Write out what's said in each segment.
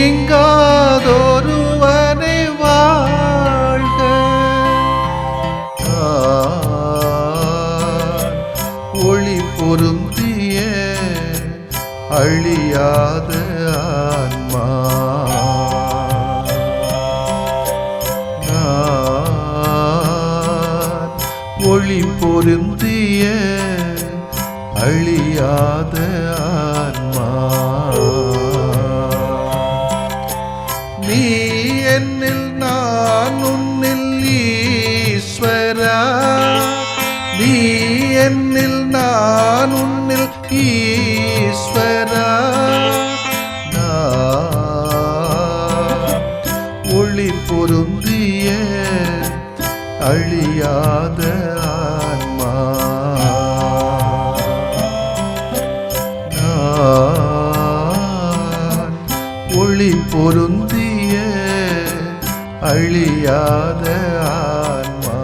நீங்காதொருவனை வாழ்க. ஒளி பொருந்திய அழியாத ஆன்மா, ஒளி பொருந்திய அழியாத ஆன்மா. நீ என்னில் நான் உன்னில் ஈஸ்வரா, நீ என்னில் நான் உன்னில் ஈஸ்வரா. ஒளி பொருந்திய அழியாத ஆன்மா, ஒளி பொருந்திய அழியாத ஆன்மா.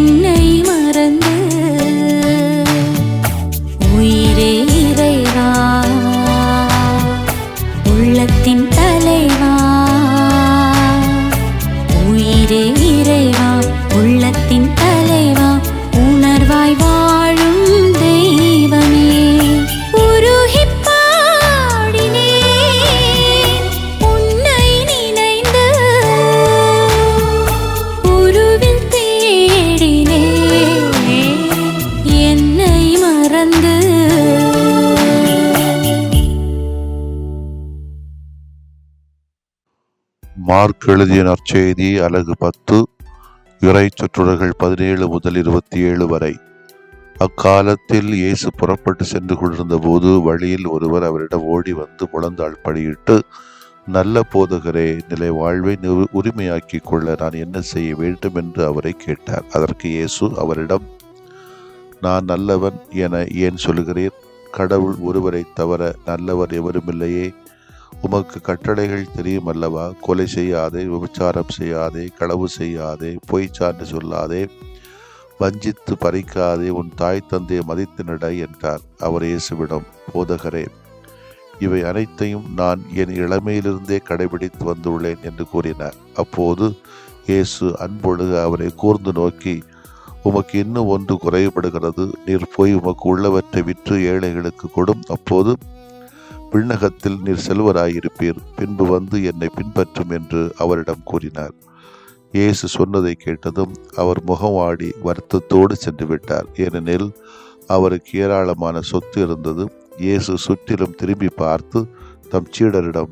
என்னை மறந்து உயிரே இறைவா, உள்ளத்தின் தலைவா, உயிரே இறைவா, உள்ளத்தின் தலைவா, உணர்வாய் வாழும் தெய்வமே, உருகிப் பாடினேன் உன்னை நினைந்து, உருவில் தேடினேன் என்னை மறந்து. மார்க் எழுதிய நற்செய்தி அலகு 10 இறை சொற்றொடர்கள் 17 முதல் 27 வரை. அக்காலத்தில் இயேசு புறப்பட்டு சென்று கொண்டிருந்த போது வழியில் ஒருவர் அவரிடம் ஓடி வந்து முழந்தாள் படியிட்டு, நல்ல போதகரே, நிலை வாழ்வை உரிமையாக்கிக் கொள்ள நான் என்ன செய்ய வேண்டும் என்று அவரை கேட்டார். அதற்கு இயேசு அவரிடம், நான் நல்லவன் என ஏன் சொல்கிறீர்? கடவுள் ஒருவரை தவிர நல்லவர் எவருமில்லையே. உமக்கு கட்டளைகள் தெரியும் அல்லவா? கொலை செய்யாதே, விபச்சாரம் செய்யாதே, களவு செய்யாதே, பொய் சான்று சொல்லாதே, வஞ்சித்து பறிக்காதே, உன் தாய் தந்தையை மதித்து நட என்றார். அவர் இயேசுவிடம், போதகரே, இவை அனைத்தையும் நான் என் இளமையிலிருந்தே கடைபிடித்து வந்துள்ளேன் என்று கூறினார். அப்போது இயேசு அன்பொழுக அவரை கூர்ந்து நோக்கி, உமக்கு இன்னும் ஒன்று குறைபடுகிறது. நீர் போய் உமக்கு உள்ளவற்றை விற்று ஏழைகளுக்கு கொடும். அப்போது விண்ணகத்தில் நீர் செல்வராயிருப்பீர். பின்பு வந்து என்னை பின்பற்றும் என்று அவரிடம் கூறினார். இயேசு சொன்னதை கேட்டதும் அவர் முகவாடி வருத்தத்தோடு சென்று விட்டார். ஏனெனில் அவருக்கு ஏராளமான சொத்து இருந்தது. இயேசு சுற்றிலும் திரும்பி பார்த்து தம் சீடரிடம்,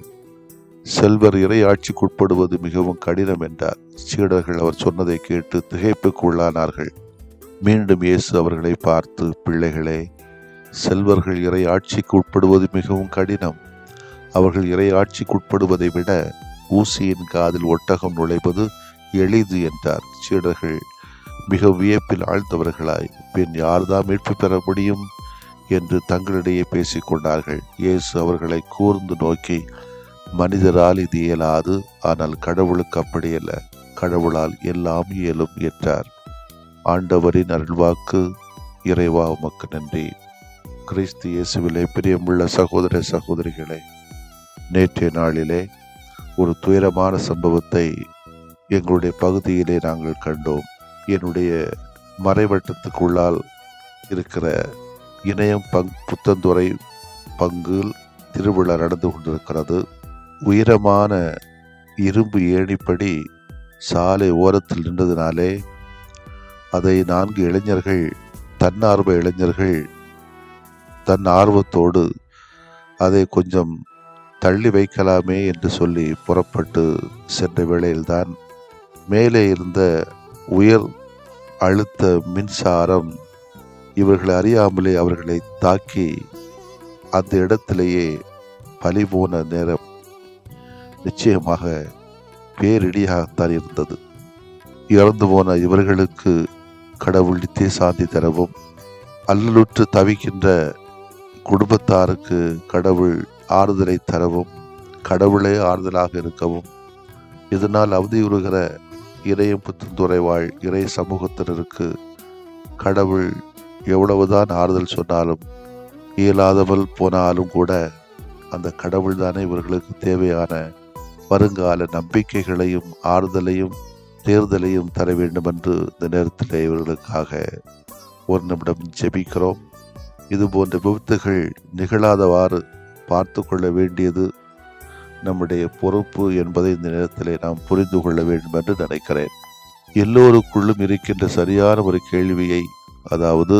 செல்வர் இறை ஆட்சிக்குட்படுவது மிகவும் கடினம் என்றார். சீடர்கள் அவர் சொன்னதை கேட்டு திகைப்புக்கு உள்ளானார்கள். மீண்டும் இயேசு அவர்களை பார்த்து, பிள்ளைகளே, செல்வர்கள் இறை ஆட்சிக்கு உட்படுவது மிகவும் கடினம். அவர்கள் இறை ஆட்சிக்கு உட்படுவதை விட ஊசியின் காதில் ஒட்டகம் நுழைவது எளிது என்றார். சீடர்கள் மிக வியப்பில் ஆழ்ந்தவர்களாய், பின் யார்தான் மீட்பு பெற முடியும் என்று தங்களிடையே பேசிக்கொண்டார்கள். இயேசு அவர்களை கூர்ந்து நோக்கி, மனிதரால் இது இயலாது, ஆனால் கடவுளுக்கு அப்படியல்ல, கடவுளால் எல்லாம் இயலும் என்றார். ஆண்டவரின் அருள்வாக்கு. இறைவா உமக்கு நன்றி. கிறிஸ்து இயேசுவிலே பிரியமுள்ள சகோதர சகோதரிகளே, நேற்றைய நாளிலே ஒரு துயரமான சம்பவத்தை எங்களுடைய பகுதியிலே நாங்கள் கண்டோம். என்னுடைய மறைவட்டத்துக்குள்ளால் இருக்கிற இணையம் புத்தந்துறை பங்கில் திருவிழா நடந்து கொண்டிருக்கிறது. உயரமான இரும்பு ஏணிப்படி சாலை ஓரத்தில் நின்றதினாலே அதை 4 இளைஞர்கள், தன்னார்வ இளைஞர்கள், தன் ஆர்வத்தோடு அதை கொஞ்சம் தள்ளி வைக்கலாமே என்று சொல்லி புறப்பட்டு சென்ற வேளையில்தான் மேலே இருந்த உயர் அழுத்த மின்சாரம் இவர்களை அறியாமலே அவர்களை தாக்கி அந்த இடத்திலேயே பலி போன நேரம் நிச்சயமாக பேரிடியாகத்தான் இருந்தது. இறந்து போன இவர்களுக்கு கடவுள் நித்திய சாந்தி தரவும், அல்லலுற்று தவிக்கின்ற குடும்பத்தாருக்கு கடவுள் ஆறுதலை தரவும், கடவுளே ஆறுதலாக இருக்கவும், இதனால் அவதியுறுகிற இறையும் புத்தந்துறை வாழ் இறை சமூகத்தினருக்கு கடவுள் எவ்வளவுதான் ஆறுதல் சொன்னாலும், இயலாதவள் போனாலும் கூட அந்த கடவுள் தானே இவர்களுக்கு தேவையான வருங்கால நம்பிக்கைகளையும் ஆறுதலையும் தேர்தலையும் தர வேண்டும் என்று இந்த நேரத்தில் இவர்களுக்காக ஒரு நிமிடம் ஜெபிக்கிறோம். இது போன்ற விபத்துகள் நிகழாதவாறு பார்த்து கொள்ள வேண்டியது நம்முடைய பொறுப்பு என்பதை இந்த நேரத்தில் நாம் புரிந்து கொள்ள வேண்டும் என்று நினைக்கிறேன். எல்லோருக்குள்ளும் இருக்கின்ற சரியான ஒரு கேள்வியை, அதாவது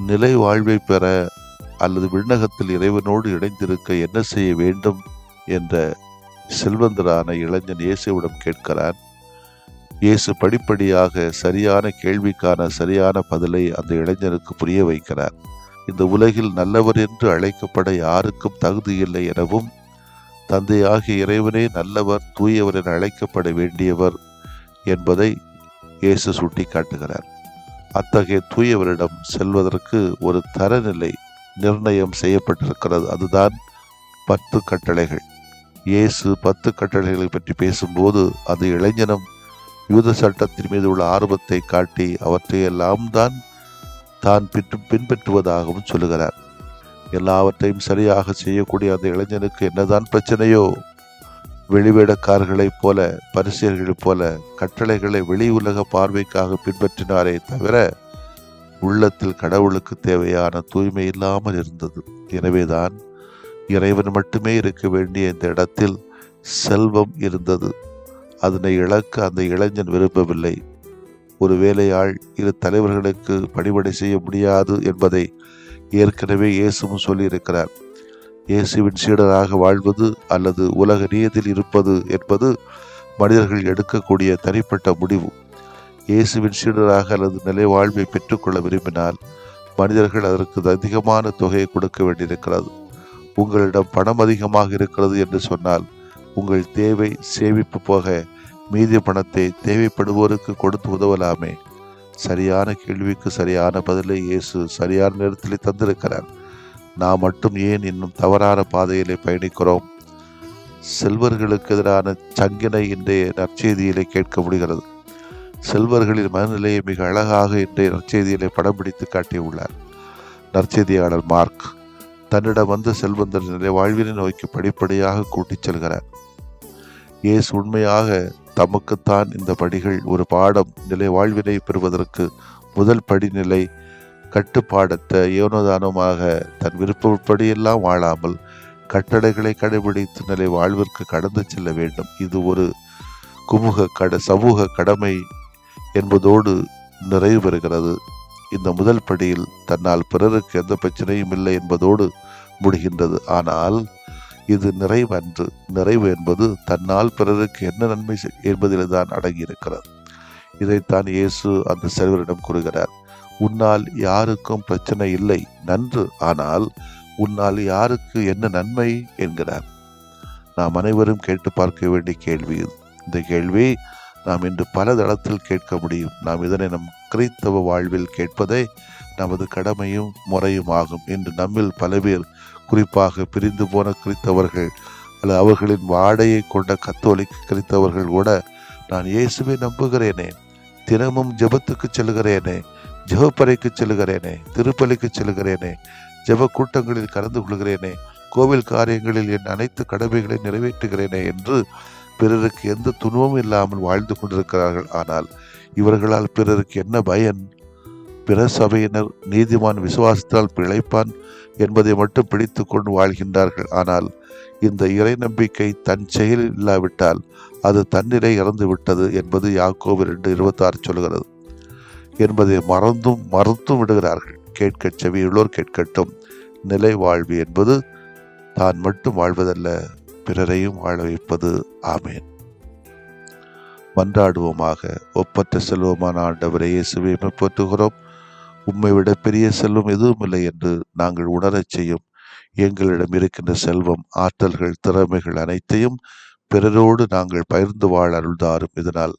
நிலை வாழ்வை பெற அல்லது விண்ணகத்தில் இறைவனோடு இணைந்திருக்க என்ன செய்ய வேண்டும் என்ற செல்வந்தரான இளைஞன் இயேசுவிடம் கேட்கிறான். இயேசு படிப்படியாக சரியான கேள்விக்கான சரியான பதிலை அந்த இளைஞனுக்கு புரிய வைக்கிறார். இந்த உலகில் நல்லவர் என்று அழைக்கப்பட யாருக்கும் தகுதி இல்லை எனவும், தந்தையாகிய இறைவனே நல்லவர், தூயவர் என அழைக்கப்பட வேண்டியவர் என்பதை இயேசு சுட்டி காட்டுகிறார். அத்தகைய தூயவரிடம் செல்வதற்கு ஒரு தரநிலை நிர்ணயம் செய்யப்பட்டிருக்கிறது. அதுதான் 10 கட்டளைகள். இயேசு 10 கட்டளைகளை பற்றி பேசும்போது அந்த இளைஞனும் யூத சட்டத்தின் மீது உள்ள ஆர்வத்தை காட்டி அவற்றையெல்லாம் தான் பின்பற்றுவதாகவும் சொல்லுகிறார். எல்லாவற்றையும் சரியாக செய்யக்கூடிய அந்த இளைஞனுக்கு என்னதான் பிரச்சனையோ? வெளிவேடக்காரர்களைப் போல, பரிசேயர்களைப் போல கட்டளைகளை வெளி உலக பார்வைக்காக பின்பற்றினாரே தவிர உள்ளத்தில் கடவுளுக்கு தேவையான தூய்மை இல்லாமல் இருந்தது. எனவேதான் இறைவன் மட்டுமே இருக்க வேண்டிய இந்த இடத்தில் செல்வம் இருந்தது. அதனை இழக்க அந்த இளைஞன் விரும்பவில்லை. ஒரு வேலையாள் இரு தலைவர்களுக்கு பணிபடை செய்ய முடியாது என்பதை ஏற்கனவே இயேசுவும் சொல்லியிருக்கிறார். இயேசுவின் சீடராக வாழ்வது அல்லது உலக நீதியில் இருப்பது என்பது மனிதர்கள் எடுக்கக்கூடிய தனிப்பட்ட முடிவு. இயேசுவின் சீடராக அல்லது நிலை வாழ்வை பெற்றுக்கொள்ள விரும்பினால் மனிதர்கள் அதற்கு அதிகமான தொகையை கொடுக்க வேண்டியிருக்கிறது. உங்களிடம் பணம் அதிகமாக இருக்கிறது என்று சொன்னால் உங்கள் தேவை சேமிப்பு போக மீதி பணத்தை தேவைப்படுவோருக்கு கொடுத்து உதவலாமே. சரியான கேள்விக்கு சரியான பதிலை இயேசு சரியான நேரத்தில் தந்திருக்கிறார். நாம் மட்டும் ஏன் இன்னும் தவறான பாதையிலே பயணிக்கிறோம்? செல்வர்களுக்கு எதிரான சங்கினை இன்றைய நற்செய்தியிலே கேட்க முடிகிறது. செல்வர்களின் மனநிலையை மிக அழகாக இன்றைய நற்செய்தியிலே படம் பிடித்து காட்டியுள்ளார் நற்செய்தியாளர் மார்க். தன்னிடம் வந்த செல்வந்தர் நிலை வாழ்வினை நோக்கி படிப்படியாக கூட்டிச் செல்கிறார். இயேசு உண்மையாக தமக்குத்தான் இந்த படிகள் ஒரு பாடம். நிலை வாழ்வினை பெறுவதற்கு முதல் படிநிலை கட்டுப்பாடற்ற ஏனோதானமாக தன் விருப்பப்படியெல்லாம் வாழாமல் கட்டளைகளை கடைபிடித்து நிலை வாழ்விற்கு கடந்து செல்ல வேண்டும். இது ஒரு சமூக கடமை என்பதோடு நிறைவு பெறுகிறது. இந்த முதல் படியில் தன்னால் பிறருக்கு எந்த பிரச்சனையும் இல்லை என்பதோடு முடிகின்றது. ஆனால் இது நிறைவன்று. நிறைவு என்பது தன்னால் பிறருக்கு என்ன நன்மை என்பதில்தான் அடங்கியிருக்கிறது. இதைத்தான் இயேசு அந்த செல்வரிடம் கூறுகிறார். உன்னால் யாருக்கும் பிரச்சனை இல்லை, நன்று. ஆனால் உன்னால் யாருக்கு என்ன நன்மை என்கிறார். நாம் அனைவரும் கேட்டு பார்க்க வேண்டிய கேள்வி இது. இந்த கேள்வி நாம் இன்று பல தளத்தில் கேட்க முடியும். நாம் இதனை நம் கிறிஸ்தவ வாழ்வில் கேட்பதே நமது கடமையும் முறையும் ஆகும். இன்று நம்மில் பல பேர், குறிப்பாக பிரிந்து போன கிறிஸ்தவர்கள் அல்லது அவர்களின் வாடையை கொண்ட கத்தோலிக்க கிறிஸ்தவர்கள் கூட, நான் இயேசுவை நம்புகிறேனே, தினமும் ஜெபத்துக்கு செல்கிறேனே, ஜெபப்பறைக்கு செல்கிறேனே, திருப்பலிக்கு செல்கிறேனே, ஜெப கூட்டங்களில் கலந்து கொள்கிறேனே, கோவில் காரியங்களில் என் அனைத்து கடமைகளை நிறைவேற்றுகிறேனே என்று பிறருக்கு எந்த துன்பமும் இல்லாமல் வாழ்ந்து கொண்டிருக்கிறார்கள். ஆனால் இவர்களால் பிறருக்கு என்ன பயன்? பிற சபையினர் நீதிமான் விசுவாசத்தால் பிழைப்பான் என்பதை மட்டும் பிடித்து கொண்டு வாழ்கின்றார்கள். ஆனால் இந்த இறை நம்பிக்கை தன் செயலில் இல்லாவிட்டால் அது தன்னிலை இறந்து விட்டது என்பது யாக்கோபு 2:26 சொல்கிறது என்பதை மறந்தும் விடுகிறார்கள். கேட்கச் செவியுள்ளோர் கேட்கட்டும். நிலை வாழ்வு என்பது தான் மட்டும் வாழ்வதல்ல, பிறரையும் வாழ வைப்பது. ஆமேன். மன்றாடுவோமாக. ஒப்பற்ற செல்வமான ஆண்டவரை இயேசுவை போற்றுகிறோம். உம்மை விட பெரிய செல்வம் எதுவும் இல்லை என்று நாங்கள் உணரச் செய்யும். எங்களிடம் இருக்கின்ற செல்வம், ஆற்றல்கள், திறமைகள் அனைத்தையும் பிறரோடு நாங்கள் பகிர்ந்து வாழ அருள்தாரும். இதனால்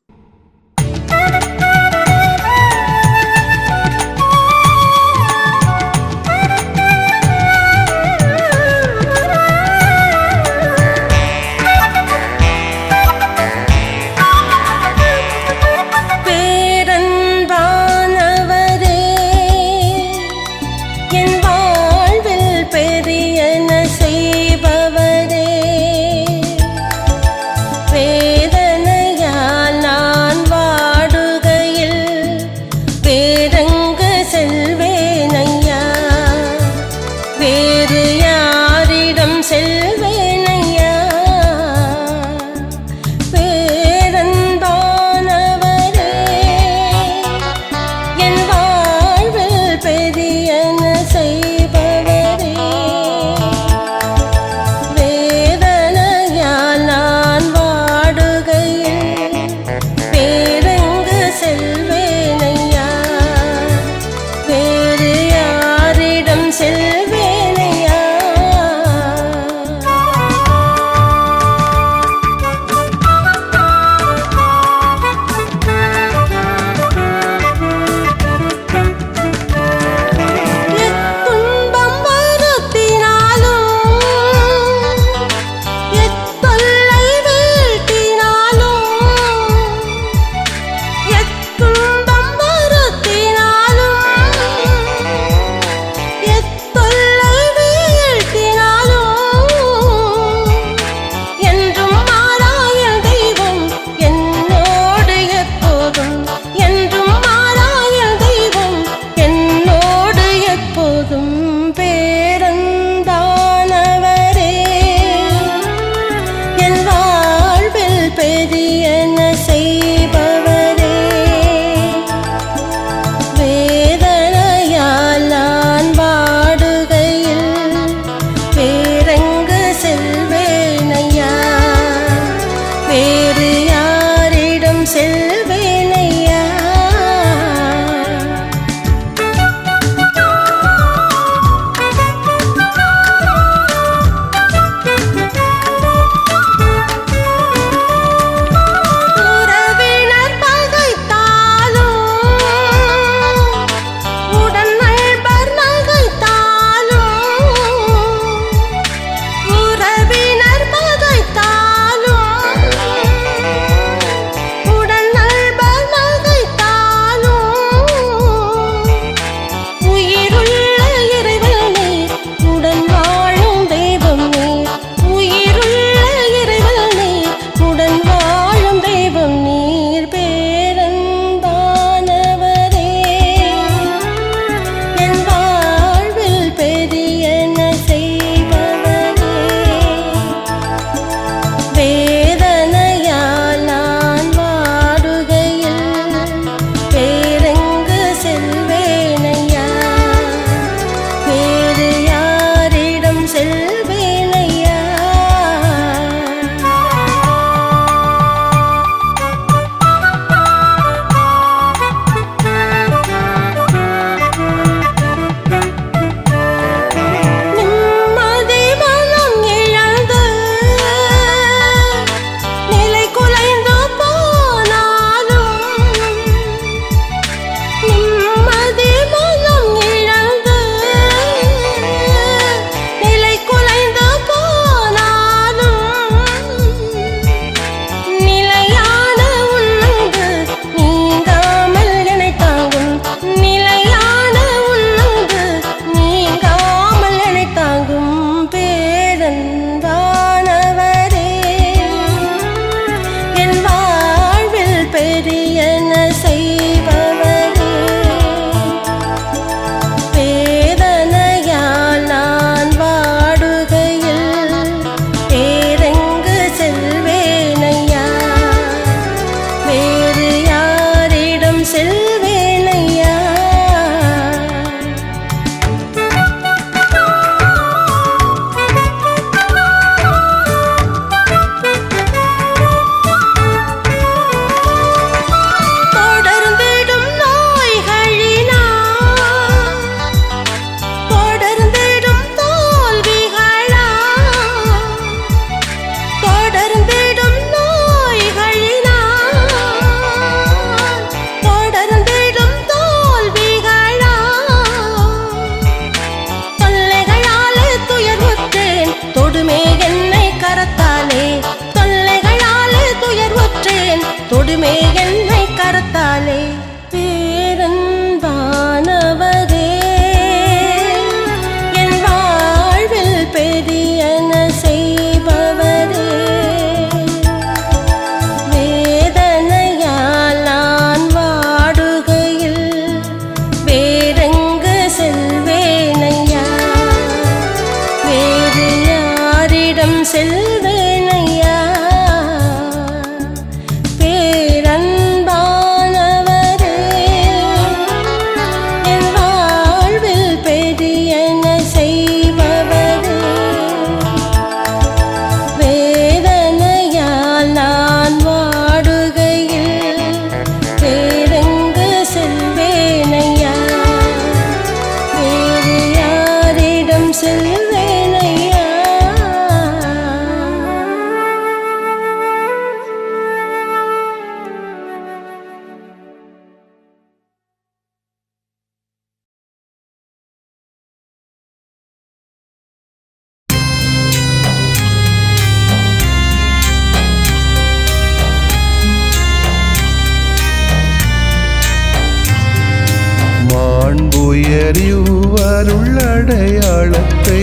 தூயறிவருள்ளடையாளத்தை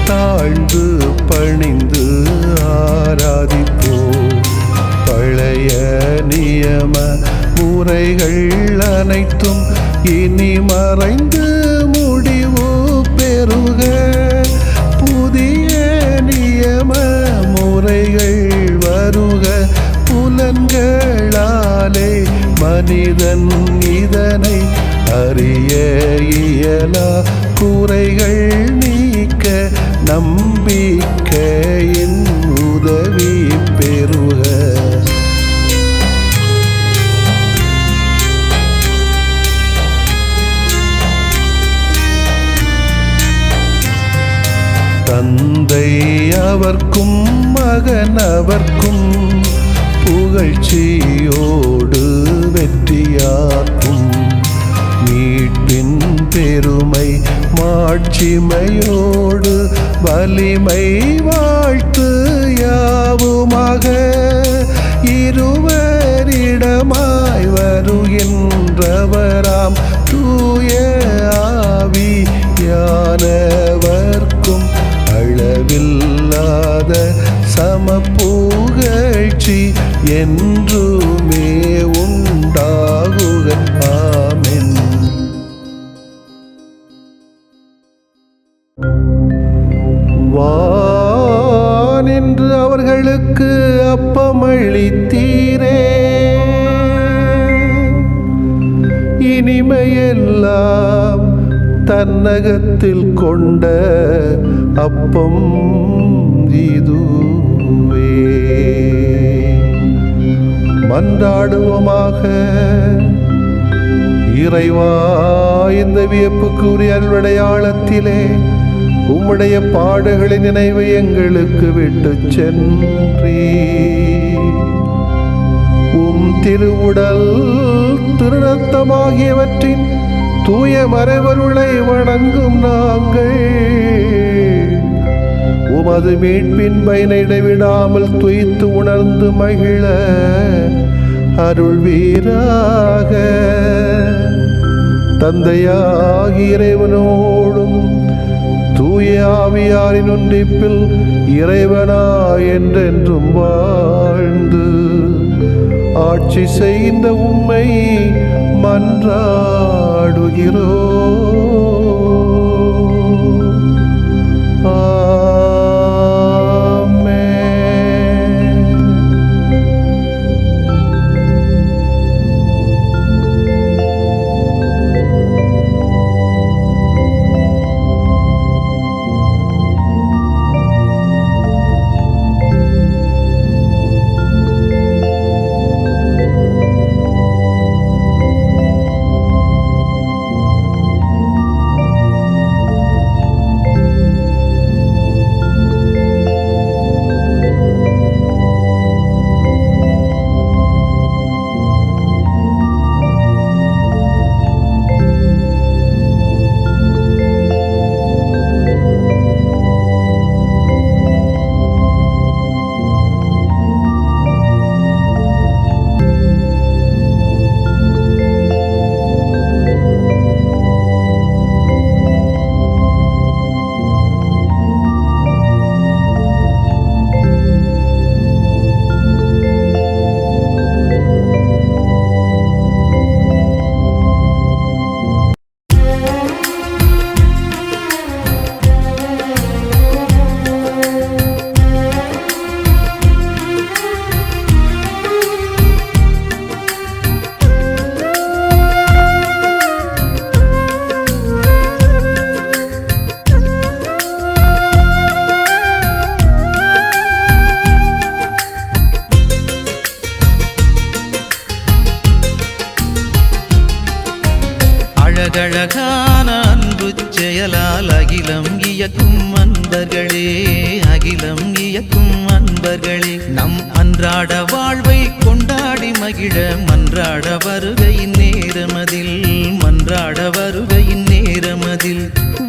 தாழ்ந்து பணிந்து ஆராதிப்போம். பழைய நியம முறைகள் அனைத்தும் இனி மறைந்து முடிவு பெறுக. புதிய நியம முறைகள் வருக. புலன்களாலே மனிதன் இதனை அறிய இயலா. குறைகள் நீக்க நம்பிக்கையின் உதவி பெறுக. தந்தை அவர்க்கும் மகன் அவர்க்கும் புகழ்ச்சியோடு வெற்றியாக்கும். மீட்பின் பெருமை மாட்சிமையோடு வலிமை வாழ்த்து யாவுமாக. இருவரிடமாய் வருகின்றவராம் தூய ஆவியானவர்க்கும் அளவில்லாத சமப்புகழ்ச்சி என்றுமே உண்டாகுக. ஆமென். வானின்று அவர்களுக்கு அப்பமளித்தீரே, இனிமையெல்லாம் தன்னகத்தில் கொண்ட அப்பம் இதுவே. மன்றாடுவோமாக. இறைவா, இந்த வியப்புக்குரிய அருளடையாளத்திலே உம்முடைய பாடுகளின் நினைவை எங்களுக்கு விட்டு சென்றீ. உம் திருவுடல் திருநத்தமாகியவற்றின் தூய மறைபொருளை வணங்கும் நாங்கள் உமது மீட்பின் பயனை இடைவிடாமல் துய்த்து உணர்ந்து மகிழ அருள்வீராக. தந்தையாகிய இறைவனோடும் தூய ஆவியாரின் ஒன்றிப்பில் இறைவனா என்றென்றும் வாழ்ந்து ஆட்சி செய்கின்ற உம்மை மன்றாடுகிறோம். அழகழகான அன்பு செயலால் அகிலம் இயக்கும் அன்பர்களே, அகிலம் இயக்கும் அன்பர்களே, நம் அன்றாட வாழ்வை கொண்டாடி மகிழ மன்றாட வருகையின் நேரமதில், மன்றாட வருகையின் நேரமதில்.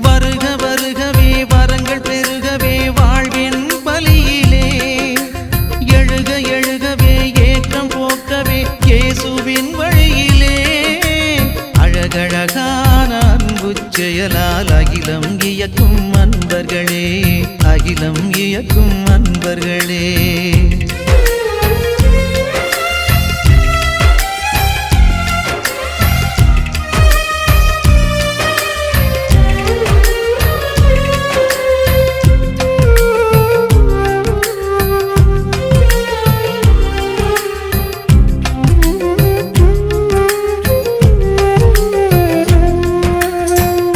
வருக வருகவே வரங்கள் பெருகவே வாழ்வின் பலியிலே, எழுக எழுகவே ஏற்றம் போக்கவே இயேசுவின் வழியிலே. அழகழக அழகழகான அன்பு செயலால் அகிலம் இயக்கும் அன்பர்களே, அகிலம் இயக்கும் அன்பர்களே.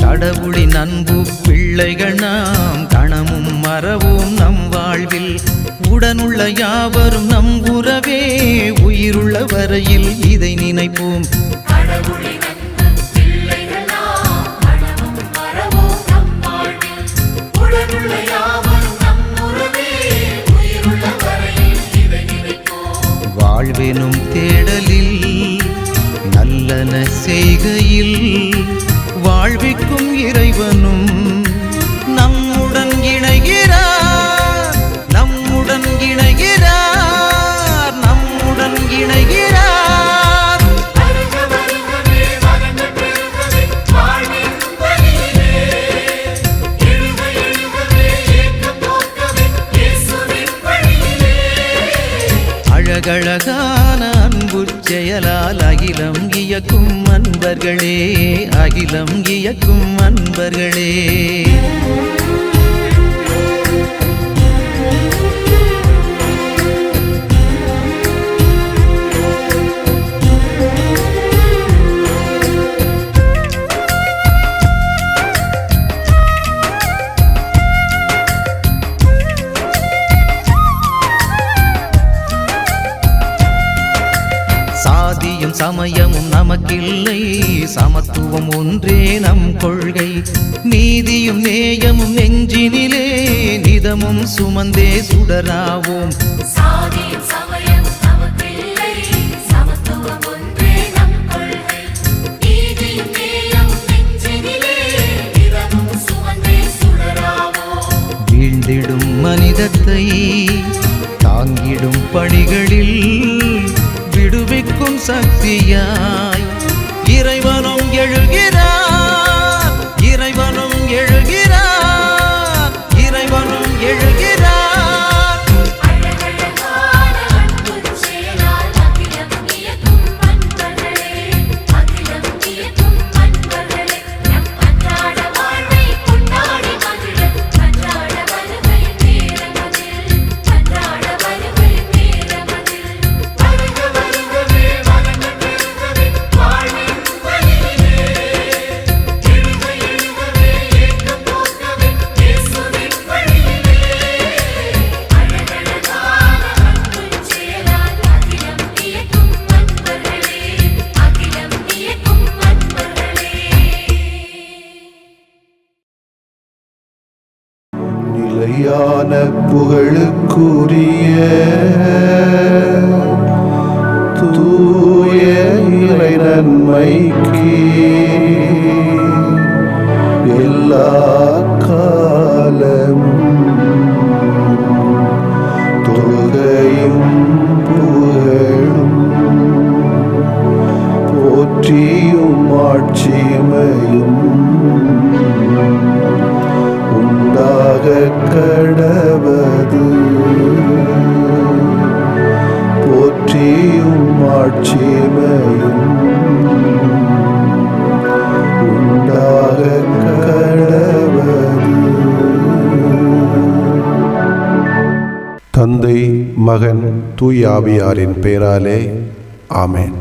கடவுளின் அன்பு பிள்ளைகள் நாம் கணமும் மறவோம் நம் வாழ்வில். உடனுள்ள யாவரும் நம் உறவே, உயிருள்ள வரையில் இதை நினைப்போம். வாழ்வெனும் தேடலில் நல்லன செய்கையில் வாழ்விக்கும் இறைவனும் நம்முடன் இணைகிறார், நம்முடன் இணைகிறார், நம்முடன் இணைகிறார். அழகழகான அன்பு செயலால் அகிலம் இயக்கும் அன்பர்களே, அகிலம் இயக்கும் அன்பர்களே. சாதியும் சமயமும் நமக்கில்லை, சமத்துவம் ஒன்றே நம் கொள்கை. நீதியும் நேயமும் நெஞ்சினிலே நிதமும் சுமந்தே சுடராவோம். சாதியும் சமயமும் நமக்கில்லை, சமத்துவம் ஒன்றே நம் கொள்கை. நீதியும் நேயமும் நெஞ்சினிலே நிதமும் சுமந்தே சுடராவோம். வீழ்ந்திடும் மனிதத்தை தாங்கிடும் பணிகளில் விடுவிக்கும் சக்தியாய் இறைவனும் எழுகிறார், இறைவனும் எழுகிறார், இறைவனும் எழுகிறார். நிலையான புகழுக்குரிய தூய இறை நன்மைக்கு எல்லா காலமும் தொழுகையும் புகழும் போற்றியும் ஆட்சிமையும் உண்டாக கடவது. போற்றியும் ஆட்சிமையும் உண்டாக கடவது. தந்தை, மகன், தூய ஆவியாரின் பெயராலே ஆமென்.